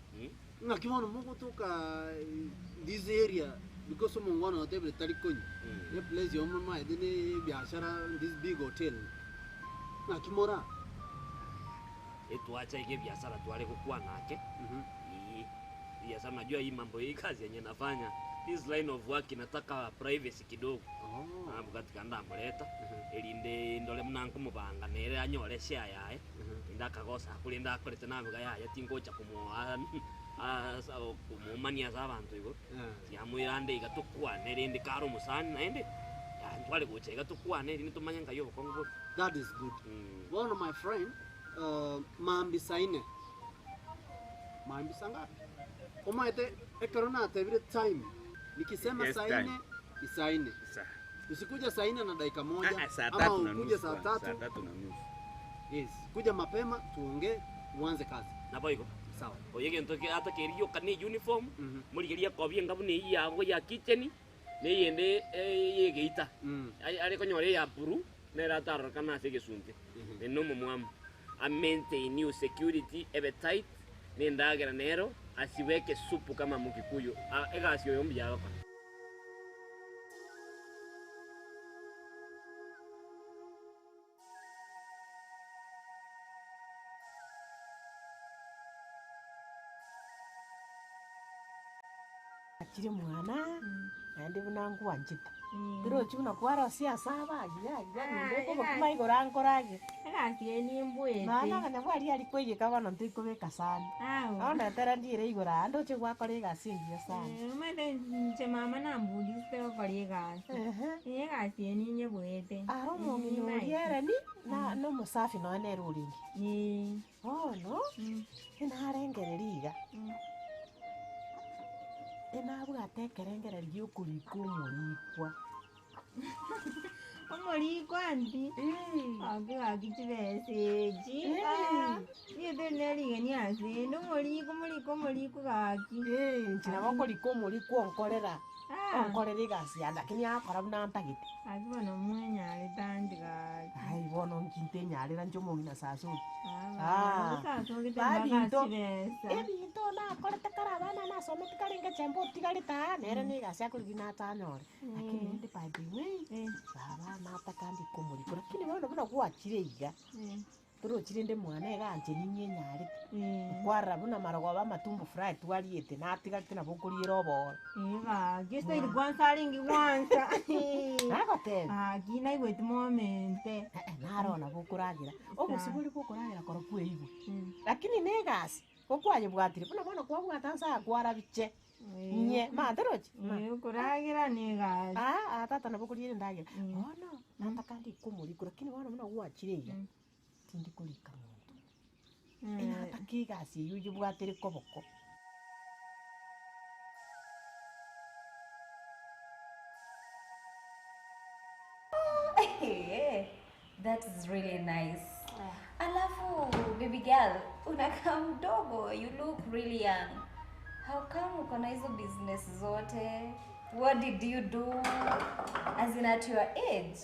Ngakimono moko toka this area because someone wana hotel tarikoni. The place yomo ma edene biashara this big hotel. Ngakimora. Tuacha ile biashara tuale kukua nake. Biashara najua hii mambo hii kazi yenye nafanya. This line of work inataka privacy kidogo. Hapo katika ndamuleta elinde ndole mnanko mubanga nere anyore share yae ndakagosa kulinda akorete namiga yaye tingocha kumuha kumumania za abantu igo yamwirande igatukwane rindi karo musani naende twale gocha igatukwane rindi tumanya ngayo kongo. That is good. One of my friend mambi saine mambi sanga omaete ekorona tevire time nikisema saine isaine usikuja saa 4 na dakika moja ama ukuje saa 3 na nusu. Yes, kuja mapema tuongee uanze kazi. Na boygo. Sawa. Oyege ntoke ata keriyo kani uniform muri geria kobye ngabu ni yabo ya kitchen ne yende yegeita. Ari konyore ya buru ne rataro kana sege sunte. Eno mumwam a maintain new security ebe tight ne ndagera nero asiweke supu kama mukikuyu. Ega asio yombi yako. Akiri mwana andi bunangu wanjita biro chuna kwara siasa abagira ndeko bakuma igorangorage agakie ni mbwete mana kana bwari ari kwege kabana ndikubeka sana ona tara ndire igora ando che gwakore gasingia sana mede nche mama na mbuli ste kore gasi agakie ni nyebwete aro mo minoriere ni na no musafi no ene ruringi oh no ina rengereriga enabuga tekerengera ry'ukuriko murikwa omurikwa ndi agitibesegi yedeneriga niase no muriko gaki nchira bakoriko murikwa onkorera onkorera igasi lakini akora bunantagite agibona mwenyare tandiga ai bono nkinte nyarira njomo ngina saso ebinto na korete karabana na somete karinga chembo tigarita nere ni gasi akurigina tanyore lakini ndi by the way baba mata kandi komuriko lakini bono buna gwachire iga turo chirinde mwana eganje ninye nyare kwara buna marogo ba matumbu fry twariete na tigarite na bokuri robo gesto ir gwansaringi gwansa nagote gina igwete momente narona bokuragira obusiburi bokuragira koro kweigwe lakini negasi kokwaje bwatire buna bwana kwa bwatansa kwara biche nye maderoje kuragira negasi tata na bokuri ndagira ono nanda kandi kumuriko lakini bwana buna gwachire tindi kulika muntu ina takigasi yuju bwatire koboko. That is really nice. Alafu baby girl, unakaa mdogo, you look really young. How come uko na hizo business zote? What did you do as in at your age?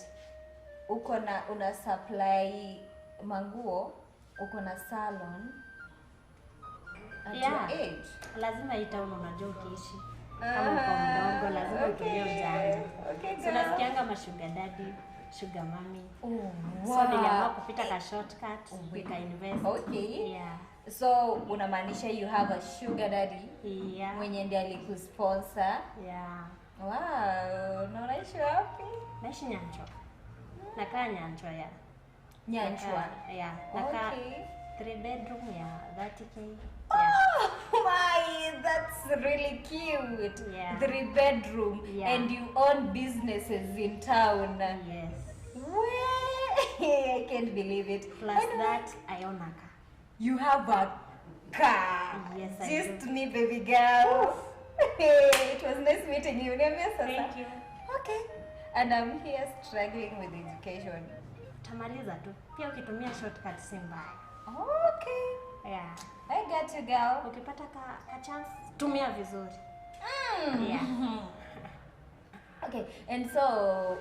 Uko na una supply manguo, uko na salon at your age. Lazima itaona unajua ukiishi. Kama uko mdogo lazima utumie ujanja. So nasikianga mashuga daddy, sugar mommy. So niliamua kupita ka shortcut, nika invest. Okay. Yeah. So unamaanisha you have a sugar daddy? Yeah. Mwenye ndiye alikusponsor? Yeah. Wow, na unaishi wapi? Naishi Nyanchwa. Nakaa Nyanchwa ya. Nyanchwa? Yeah. Nakaa 3 bedroom ya 30K. Yeah. Oh my, that's really cute. Yeah. 3 bedroom. Yeah. And you own businesses in town. Yes. Way, I can't believe it. Plus that, I own a car. You have a car? Yes, I Just do. me, baby girl. It was nice meeting you. Thank you. Okay. And I'm here struggling with education. Tamaliza tu. Pia ukitumia shortcut si mbaya. Okay. Yeah. I got you, girl. Ukipata ka chance, tumia vizuri. Yeah. Okay, and so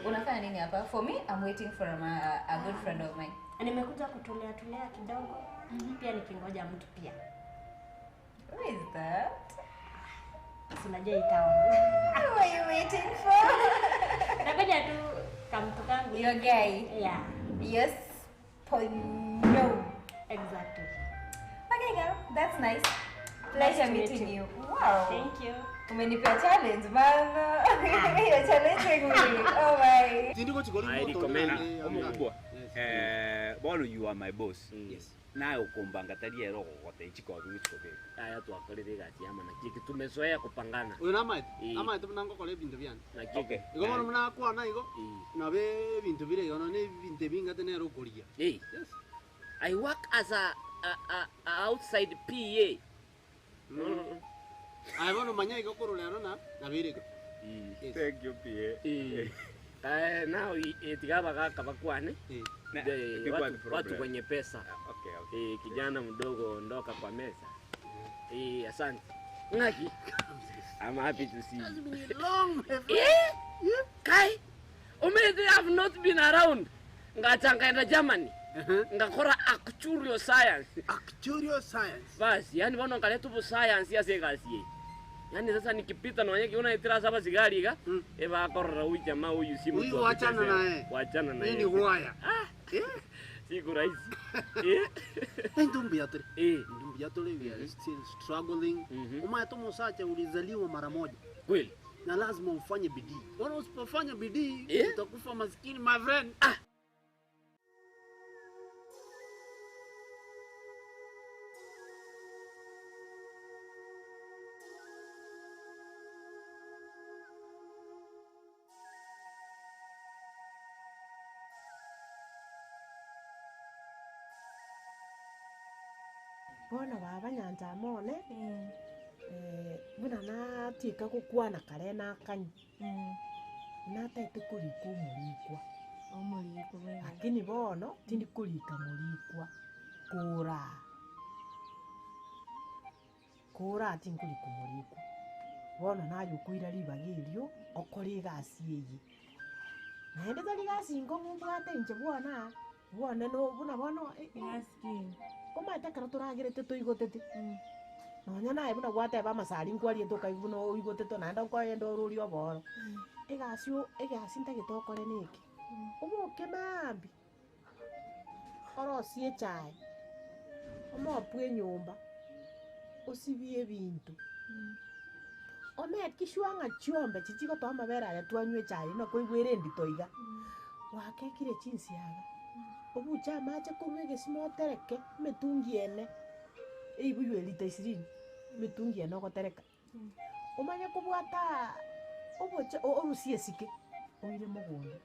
unafanya nini hapa? For me, I'm waiting for a good friend of mine. Nimekuja kutulia kidogo. Pia nikingoja mtu pia. Who is that? Unajua itaona. Who are you waiting for? Nakuja tu kamtu kangu. Your guy? Yeah. Yes. Ponyo. Exactly. Okay, girl. That's nice. Pleasure meeting you. Wow. Thank you. Umenipea challenge, man. You're challenging me. Oh my. I recommend omukubwa. Bono you are my boss. Yes. Naye ukumbanga taria roho gote ichiko bichikobe. Aya twakorire gati ama na kiki tumezoea kupangana. Uyu nama tubunanga kole bintu byane. Okay. Igo bono muna kwana igo. Na be bintu bire yono ne bintu bingate ne rokoria. Yes. I work as a outside PA. Ai bono manya igo korulero na bire. Thank you PA. Now itigaba kaka bakwane. Watu kwenye pesa. Okay. Kijana mdogo ondoka kwa meza. Asante. Ngaki. I'm happy to see you. It's been long, my friend. Yeah. Kai. Umedi have not been around. Ngachanga enda Germany. Ngakora actuarial science. Actuarial science. Basi, yani bono ngaletu bu science ya segasi. Yani sasa nikipita naona kiona itira saba sigari ga eba korra huyu jamaa huyu simu tu. Wachana naye. Wachana naye. Ni waya. Siku rahisi. Ndumbi yatore. Ndumbi yatore we are still struggling. Umato mosacha ulizaliwa mara moja. Kweli. Na lazima ufanye bidii. Bora usipofanya bidii utakufa maskini my friend. Bona baba nyanja mone buna na tika kukwana kare na kanyi na tete kuliko mulikwa lakini bono tindi kulika mulikwa kura tindi kuliko mulikwa bono nayo kuira libagirio okori gasi iyi naende tari gasi ngo mbwate nje bwana no buna bono Gasi. Koma takara turagirete tuigotete. Nonya nae buna gwate ba masari nkwarie tukaibuno uigotete nanda kwa yendo ruri oboro. Egasi ntagitokore niki. Umuke mambi. Orosie chai. Omopwe nyumba. Osibie bintu. Omet kishwanga chiombe chichiko to amabera ya twanywe chai no koigwere nditoiga. Wakekire chinsi yaga. Obucha macha kurwege simotereke metungiene ibuyo elita isirini metungiene ogotereka umanye kubwata obucha orusie sike oire mugondo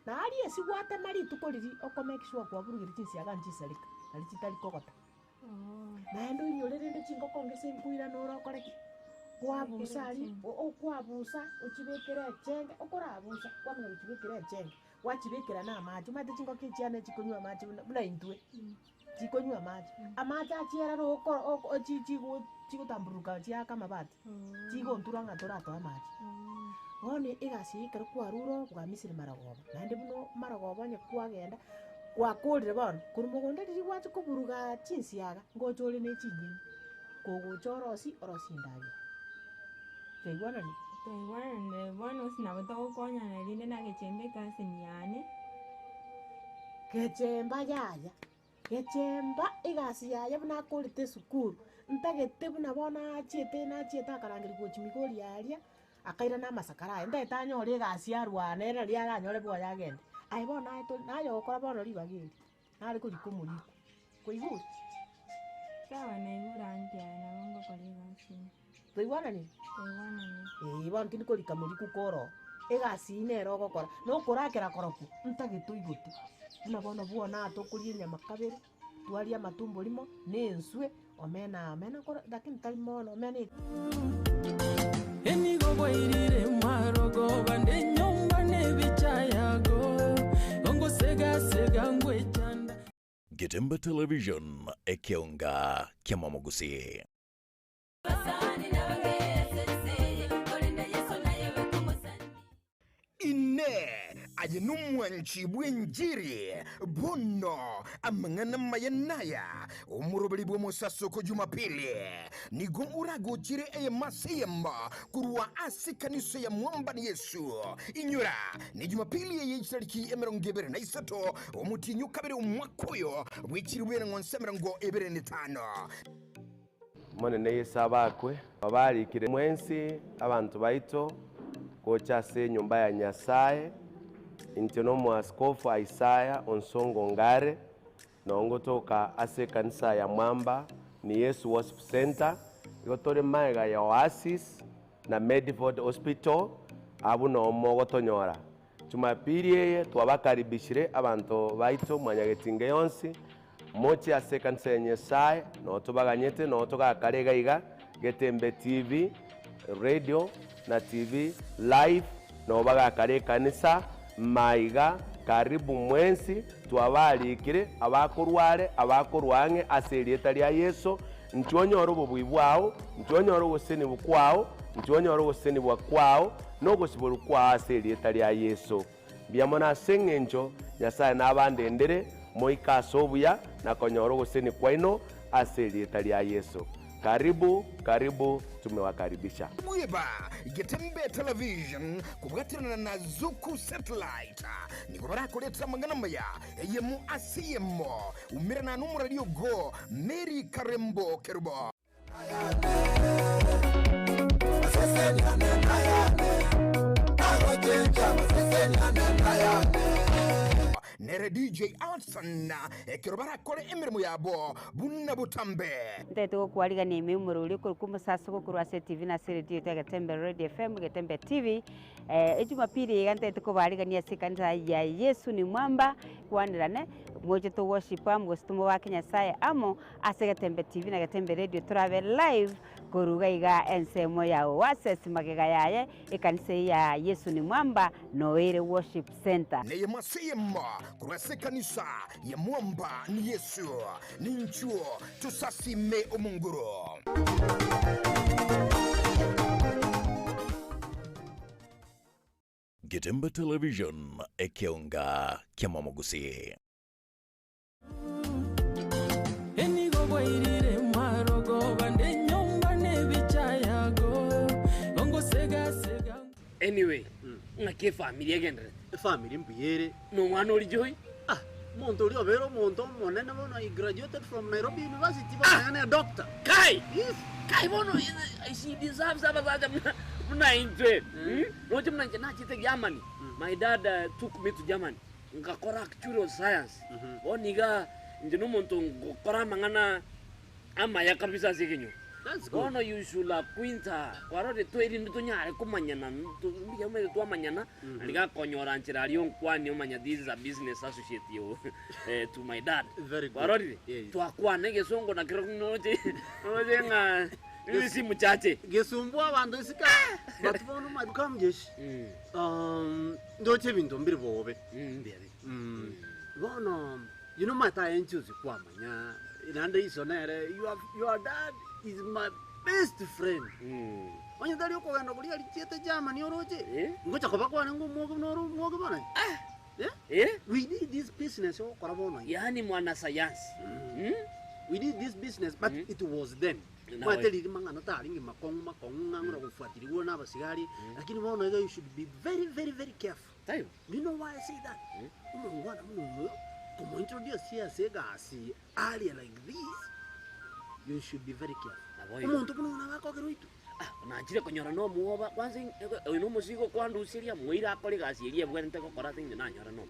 na ali esigwate mari tukoriri okomekishwa kwa burugiri chinsi yaganji salika ali chitali kokota na ndo inyorere ndo chingo kongese nkuira no rokoreki kwabusa ali okwabusa ochibekere chenge okorabusa kwamenya ochibekere chenge wachibekera na amaji mate chingo kichiane chikonywa amaji buna intwe chikonywa amaji amaji achiera ro chigutamburuka chiaka mabati chigo nturanga torato amaji one igasi ikero kwa ruro bwa misiri maragoba nande buno maragoba nye kwagenda kwakurire bono kurumogonde riri kuburuga chinsi yaga ngochore ne chinyini kogochorosi orosindaga tegwana ni Taiwan bono sinabotoko konya na linde na gechembe kasi nyane. Gechemba yaya. Gechemba igasi yaya buna kurite sukuru. Ntagete buna bona chieta karangiri gochimigori yaria. Akaira na masakara. Ndeta nyore gasi yarwane na ria ganyore bwa yagende. Ai bona eto nayo okora bono libagiri. Nari kulikumuri. Kuigu. Sawa na iburanti na bongo koligasi. Taiwana ni? Taiwana ni. Bantu ni kolika muri kukoro. Egasi inero gokora. No korakera koroku. Ntagituiguti. Buna bono buona atokurie nyama kabere. Twaria matumbo limo nenswe omena kora lakini talimono omena enigo boirire mwarogo bande nyomba ne bichayago ongo sega ngwechanda. Getemba Television ekionga kiamamogusi. Ine ayenumwanchi bwenjiri bono amangana mayanaya umurubili bwo musasoko Jumapili nigo uragochire eye masiyamba kurwa asikanise ya mwamba ni Yesu inyura ni Jumapili ye yitariki emerongo ebere na isato umutinyu kabiri umwakoyo wikiriwe na ngonse emerongo ebere n'itano mone Yesu abakwe babarikire mwensi abantu baito kochase nyumba ya Nyasaye intino mwaskofu Isaya Onsongo Ngare nongo toka ase kanisa ya mwamba ni Yesu Worship Center igotore maiga ya Oasis na Medford Hospital abu no mogotonyora Jumapili ye twabakaribishire abantu baito mwanyagetinge yonsi mochi ase kanisa ya Nyasaye no tubaganyete no tugakarega iga Getembe TV radio na TV live no bagakare kanisa maiga karibu mwensi twabalikire abakorware abakorwange aserieta lya Yesu nchonyoro bubwibwao nchonyoro guseni bukwao nchonyoro guseni bwakwao no gusiburu kwa aserieta lya Yesu biamona sengenjo Nyasaye nabandendere moika sobuya na konyoro guseni kwaino aserieta lya Yesu karibu tumewakaribisha. Mweba Getembe Television kubatirana na Zuku Satellite niko barakoleta mangana maya yemu asiyemo umira na numu radio go Mary Karembo Kerubo Nere DJ Alson kirobara kore emirimo yabo bunna butambe nteto kwariga ni mimururi kurukumu sasa kurwa TV na radio ya Getembe Radio FM Getembe TV Jumapili nteto ko bariga ni asikanza ya Yesu ni mwamba kwanirane moje to worship am gostumo wa Nyasaye amo ase Getembe TV na Getembe Radio travel live kuruga iga ensemo ya Oasis magega yaye ikanisa ya Yesu ni mwamba Noere Worship Center neye masiyema kurase kanisa ya mwamba ni Yesu ni nchuo tusasime omunguro Getembe Television Ekionga Kiamamogusi Enigo bwairire mwarogo bande nyomba nebichayago ongo sega anyway ngake familia gendre family mbiyere no mwana uri joy muntu uri obero muntu monene bono I graduated from Nairobi University bono a doctor kai bono she deserves abazaga muna intwe no jumna na chite Germany my dad took me to Germany ngakora actuarial science oniga njino muntu ngokora mangana ama ya kabisa sekenyo bono you should appointa kwarode tweri ndutonyare kumanyana ndiyamere twamanyana aliga konyora nchirali onkwani omanya this is a business associate yo to my dad kwarode twakwane gesongo na kirognoje nga isi muchache gesumbwa abantu isika batubono maduka mjeshi ndoche bintu mbiri bobe bono you know mata enchuzi kwamanya inande isonere your dad is my best friend onye dali okogenda kuli ali chete Germany oroje ngocha koba kwana ngomogo noro mogo bana we did this business okora bono yani mwana science we did this business but it was then mateli mangana tali ngi makongu ngangura kufuatiliwa na basigari lakini bono you should be very very very careful you know why I say that umwana como introduce here segasi earlier like this you should be very careful umuntu kuno nabakogero itu nanjire konyora no muoba kwanza ino musigo kwandusiria muira akore gasiria bwente ko kora thing na nyora no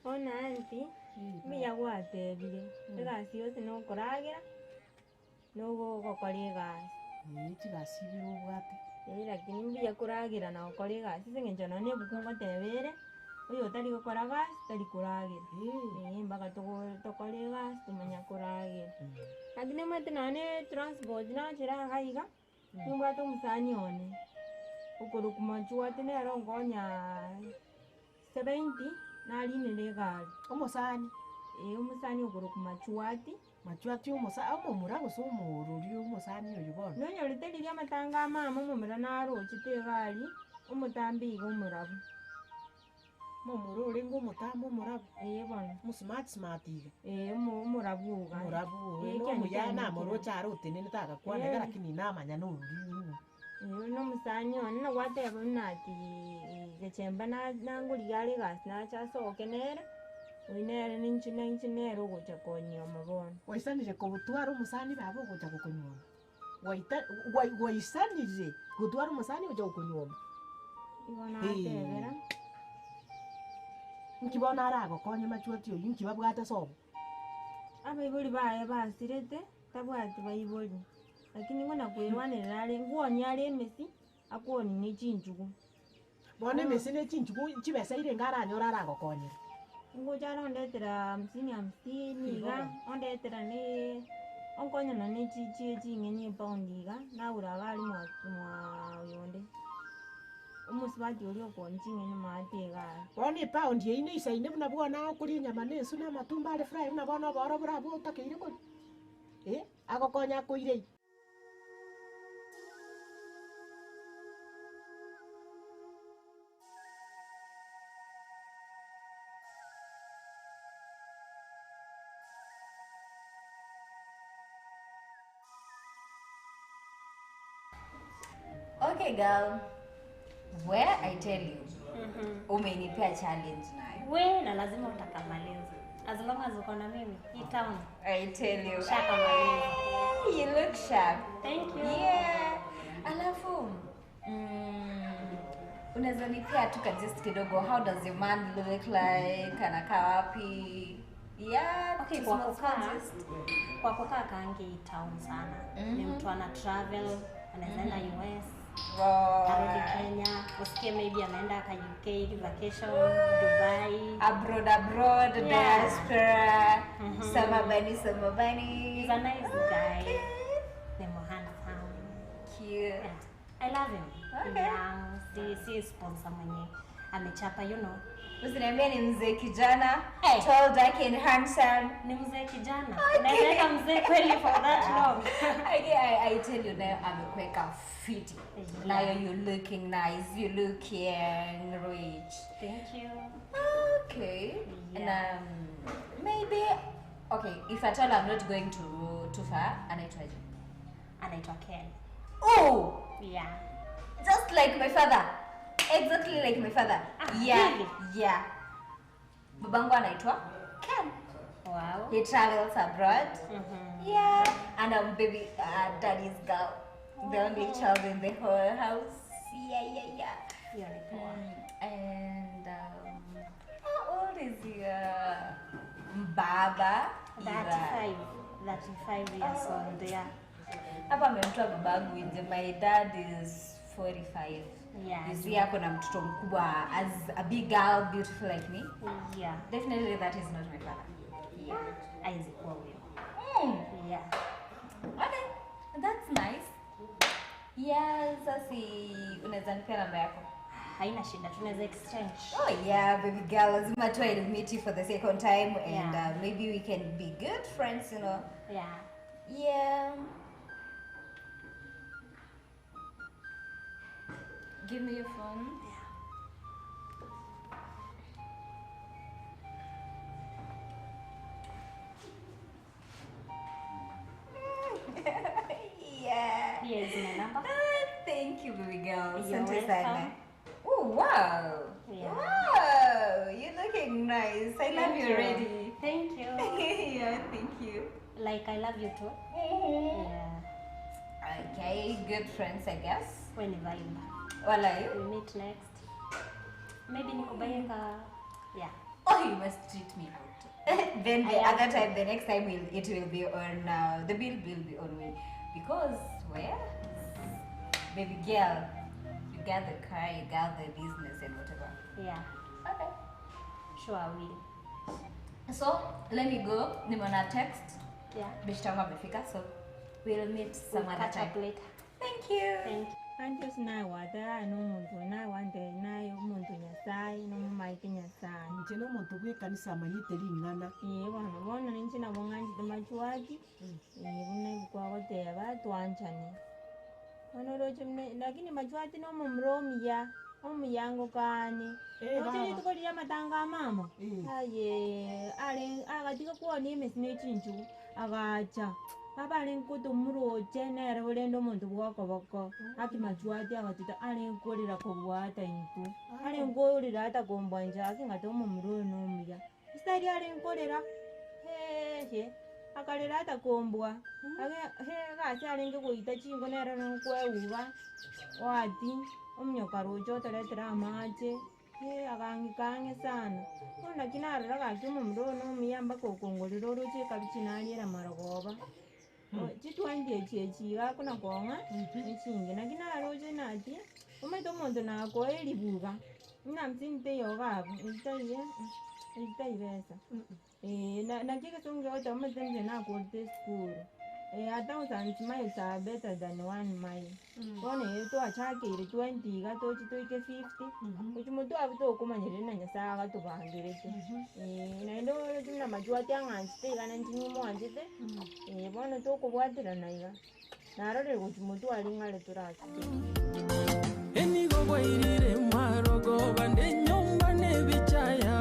ona anti biya gwatebire egasi yose no koragira no gokora egasi chigasi obwate lakini mbiya kuragira na ukore gasi singenjo na ne bukungo tebere uyo tari gukora gasi tari kuragira mpaka tokore gasi tumanya kuragira lakini mwete nane transport na chira gaiga nyumba to musani one ukuru kumachua tene arongonya 70 na line gari umusani umusani ukuru kumachuati machuati umurago so umururi umusani uyu bona nonyo liteli ya matanga mama mumira naro chite gari umutambi umurabu mumururi ngo mutambo umurabu bona smart iga umurabu ga umurabu no muyana moro charo tenene taka kwana lakini namanya no uri no musani ona wateba nati gechemba na nguri gari gas na chaso kenere winere ninchine gocha konyo mabona waisanije ko butwara umusani babo gocha kokonyoma waisanije gutwara umusani gocha kokonyoma ibona atebera nkibona arago konye machuati yo nkibabwata sobo abaibuli baye basirete tabwati baibuli lakini ngona kwirwanira ari nguonya ari mesi akuoni ni chinjugu bone mesi ne chinjugu chibesa ile ngara nyora arago konye ngoja ndetera 50 ga ondetera ni onkonya na ni chichi ngenye paundi ga na urabali mwa yonde umusibati uri okonchi ngenye matega bone paundi ine isaine buna bwana kuri nyama nesu na matumba ale fry na bwana bora bora bo takire ko agokonya kuire Okay, girl. Where I tell you, umenipea challenge nayo. We na lazima utakamaliza. As long as uko na mimi, hii town. I tell you. Shakamaliza. You look sharp. Thank you. Yeah. Alafu, unaweza nipea tu just kidogo, how does your man look like? Anakaa wapi? Yeah. Okay, kwa kukaa kaangi town sana. Ni mtu ana travel, anaenda US. Arudi Kenya, usikie maybe anaenda ka UK vacation, Dubai, abroad, diaspora, summer bunny. He's a nice guy. Nemo handsome. Cute. Yeah. I love him. Okay. Young, si sponsor mwenye amechapa, you know. Usiniambia ni mzee kijana, tall, dark and handsome. Ni mzee kijana. Unaweka mzee kweli for that long. I tell you now, amekweka fiti. Now you're looking nice, you look young, rich. Thank you. Okay. Yeah. And maybe, okay, if at all I'm not going too far, anaitwaje? Anaitwa Ken. Oh! Yeah. Just like my father. Exactly like my father. Really? Yeah. Babangu anaitwa Ken. Wow. He travels abroad. Yeah. And I'm baby daddy's girl. The only child in the whole house. Yeah. And how old is your baba? 35 years old. Yeah. Hapa amemtoa babangu nje. My dad is 45. Yeah. You see, ako na mtoto mkubwa as a big girl, beautiful like me. Yeah. Definitely that is not my father. Yeah. Isaac Wawe. Yeah. Okay. That's nice. Yeah, sasa unaweza nipea namba yako? Haina shida, tunaweza exchange. Oh yeah, baby girl, lazima tu I'll meet you for the second time and maybe we can be good friends, you know. Yeah. Yeah. Give me your phone. Yeah. Here's my number. Thank you, baby girl. You're Asante welcome. sana. Oh, wow. Yeah. Wow. You're looking nice. I love Thank you you. already. Thank you. Yeah, thank you. Like I love you too. Yeah. Okay, good friends, I guess. When you vibe. Walai. We meet next. Maybe nikubaye ka. Yeah. Oh, you must treat me good. Then the other time, the next time, it will be on, the bill will be on me. Because, where? baby girl, you got the car, you got the business and whatever. Yeah. Okay. Sure I will. So let me go. Nimona text. Yeah. Bishtawa amefika, so we'll meet some other catch time. up later. Thank you. Thank you. Anti sinawata n'omuntu nawante nayo omuntu nyasaye n'omumaite nyasaye nje n'omuntu bw'ekanisa amanyite lingana bona ninchi nabo ng'anjite machwaki buna bikwagotera batwanchani onoloche lakini machwati n'omumuromiya omuyango kani oche tukolya matanga mama aye ale agatika kuona emesi n'echinchu agacha abale nkuto muroche nere bulendo omuntu bwakoboko akimachwati agatita ale nkolera kobwata intu ale nkolera ata kombwanja akingata omumuro n'omuya istari ale nkolera hehe akalera ata kombwa gasi ale ngegoita chingo nere nokweuba wati omnyoka rocho otoretera amache agangikange sana ona kinarora gaki omumuro n'omuya mpaka okongorera oroche ekabichinariera marogoba chitwandie chechiga kuna konga echingi nakinaloche nati omete omonto nakoa elibuga namsinte yogabu itaibesa nakikesongeota omete nje nakorite skulu 1,000 miles are better than 1 mile. One twachakire 20 gatochi toike 50 uchimutu abitokumanyire na nyasaga tubangirete naendo tumna majwa tyang'anchite kana nchinyumo anchite bono tokubwatira naiga narore uchimutu aling'ale turachite enigo bwairire marogo bande nyomba nebichaya